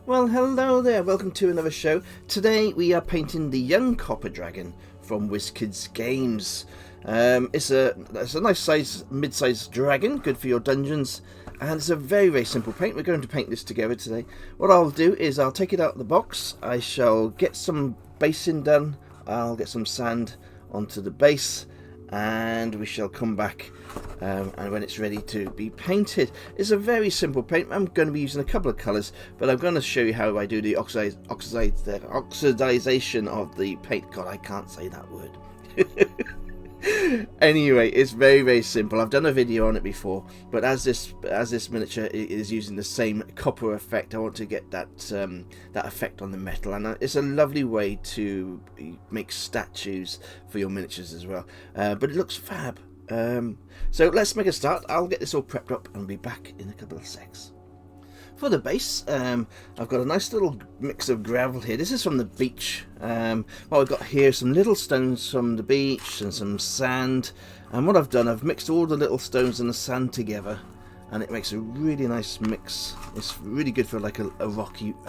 Well, hello there, welcome to another show. Today we are painting the young copper dragon from Wizkids games. It's a nice size, mid-sized dragon, good for your dungeons, and it's a very simple paint. We're going to paint this together today. What I'll do is I'll take it out of the box, I shall get some basing done, I'll get some sand onto the base, and we shall come back and when it's ready to be painted. It's a very simple paint. I'm going to be using a couple of colours, but I'm going to show you how I do the oxidization of the paint. God, I can't say that word. Anyway, it's very simple. I've done a video on it before, but as this miniature is using the same copper effect, I want to get that that effect on the metal, and it's a lovely way to make statues for your miniatures as well. But it looks fab. So let's make a start. I'll get this all prepped up and be back in a couple of secs. For the base, I've got a nice little mix of gravel here. This is from the beach. What I've got here, some little stones from the beach and some sand. And what I've done, I've mixed all the little stones and the sand together, and it makes a really nice mix. It's really good for like a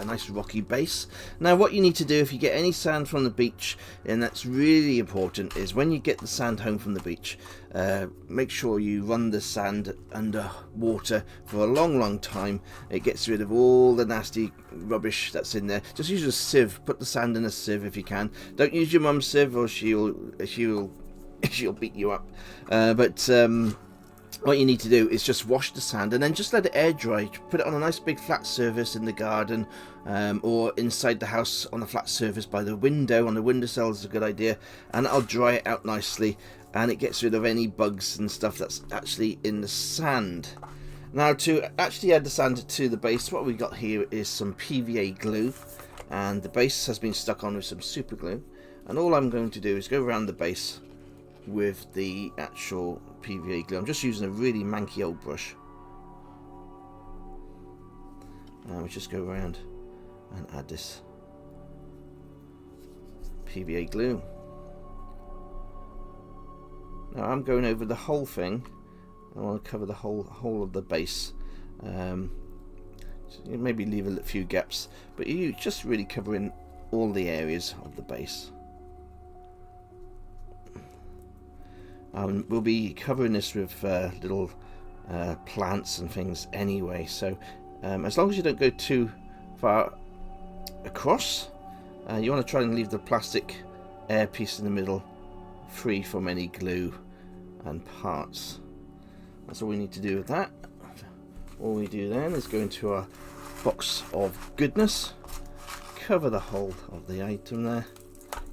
nice rocky base. Now what you need to do if you get any sand from the beach, and that's really important, is when you get the sand home from the beach, make sure you run the sand under water for a long time. It gets rid of all the nasty rubbish that's in there. Just use a sieve. Put the sand in a sieve if you can. Don't use your mum's sieve or she'll beat you up. What you need to do is just wash the sand and then just let it air dry. Put it on a nice big flat surface in the garden, or inside the house on a flat surface by the window. On the windowsill is a good idea, and I'll dry it out nicely, and it gets rid of any bugs and stuff that's actually in the sand. Now, to actually add the sand to the base, what we got here is some PVA glue, and the base has been stuck on with some super glue, and all I'm going to do is go around the base with the actual PVA glue. I'm just using a really manky old brush, and we just go around and add this PVA glue. Now I'm going over the whole thing. I want to cover the whole of the base. So you maybe leave a few gaps, but you just really covering all the areas of the base. We'll be covering this with little plants and things anyway, so as long as you don't go too far across, you want to try and leave the plastic air piece in the middle free from any glue and parts. That's all we need to do with that. All we do then is go into our box of goodness, cover the whole of the item there,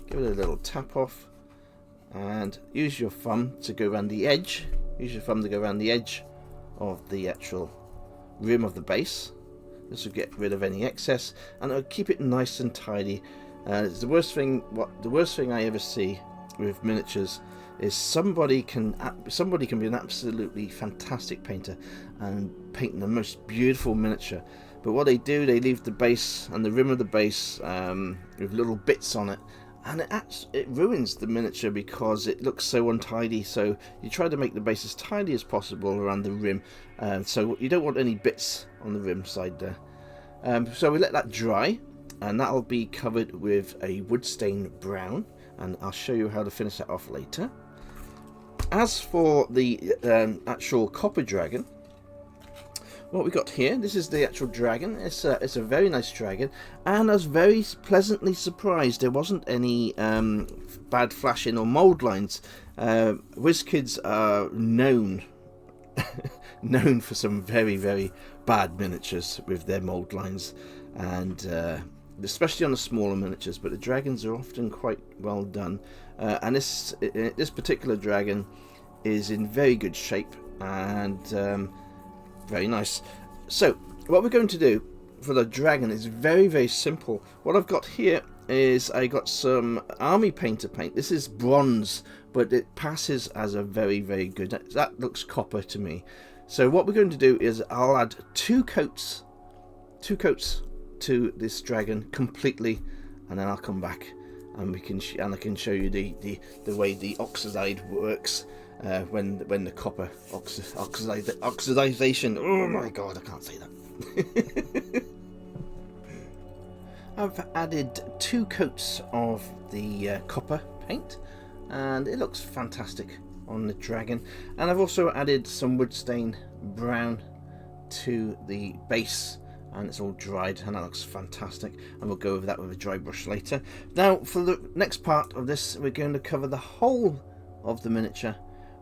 give it a little tap off, and use your thumb to go around the edge. Use your thumb to go around the edge of the actual rim of the base. This will get rid of any excess, and it'll keep it nice and tidy. It's the worst thing I ever see with miniatures is somebody can be an absolutely fantastic painter and paint the most beautiful miniature, but what they do, they leave the base and the rim of the base with little bits on it, and it ruins the miniature because it looks so untidy. So you try to make the base as tidy as possible around the rim, so you don't want any bits on the rim side there. So we let that dry, and that'll be covered with a wood stain brown, and I'll show you how to finish that off later. As for the actual copper dragon, what we got here, this is the actual dragon. It's a very nice dragon, and I was very pleasantly surprised there wasn't any bad flashing or mold lines. Wizkids are known for some very bad miniatures with their mold lines, and especially on the smaller miniatures, but the dragons are often quite well done, and this particular dragon is in very good shape and very nice. So what we're going to do for the dragon is very simple. What I've got here is I got some army painter paint. This is bronze, but it passes as a very good, that looks copper to me. So what we're going to do is I'll add two coats to this dragon completely, and then I'll come back and I can show you the way the oxide works when the copper oxidization. Oh my god, I can't say that. I've added 2 coats of the copper paint, and it looks fantastic on the dragon. And I've also added some wood stain brown to the base, and it's all dried and that looks fantastic, and we'll go over that with a dry brush later. Now for the next part of this, we're going to cover the whole of the miniature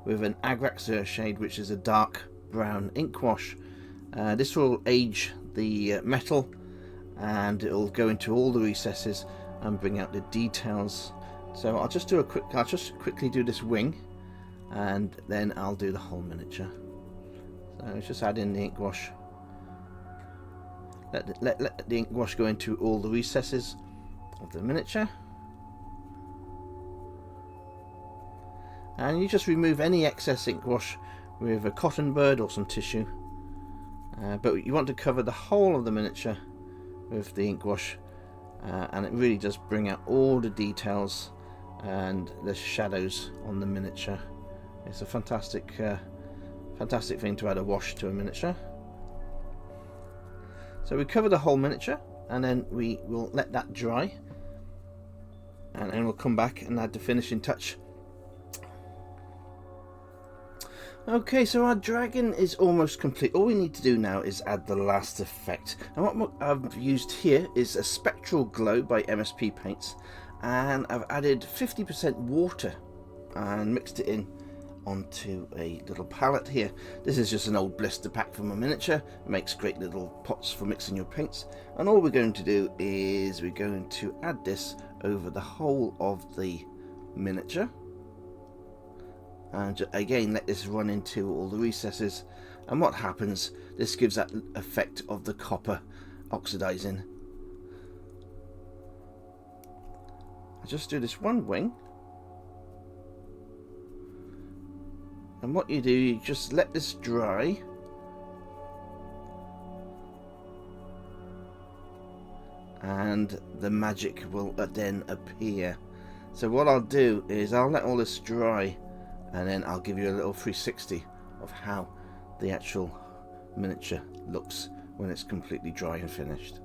with an Agrax shade, which is a dark brown ink wash. This will age the metal, and it'll go into all the recesses and bring out the details. So I'll just quickly do this wing, and then I'll do the whole miniature. So let's just add in the ink wash. Let the ink wash go into all the recesses of the miniature, and you just remove any excess ink wash with a cotton bud or some tissue, but you want to cover the whole of the miniature with the ink wash, and it really does bring out all the details and the shadows on the miniature. It's a fantastic thing to add a wash to a miniature. So we cover the whole miniature, and then we will let that dry, and then we'll come back and add the finishing touch. Okay, so our dragon is almost complete. All we need to do now is add the last effect. And what I've used here is a Spectral Glow by MSP Paints, and I've added 50% water and mixed it in onto a little palette here. This is just an old blister pack from a miniature. It makes great little pots for mixing your paints, and all we're going to do is we're going to add this over the whole of the miniature, and again let this run into all the recesses. And what happens, this gives that effect of the copper oxidizing. I just do this one wing, and what you do, you just let this dry, and the magic will then appear. So what I'll do is I'll let all this dry, and then I'll give you a little 360 of how the actual miniature looks when it's completely dry and finished.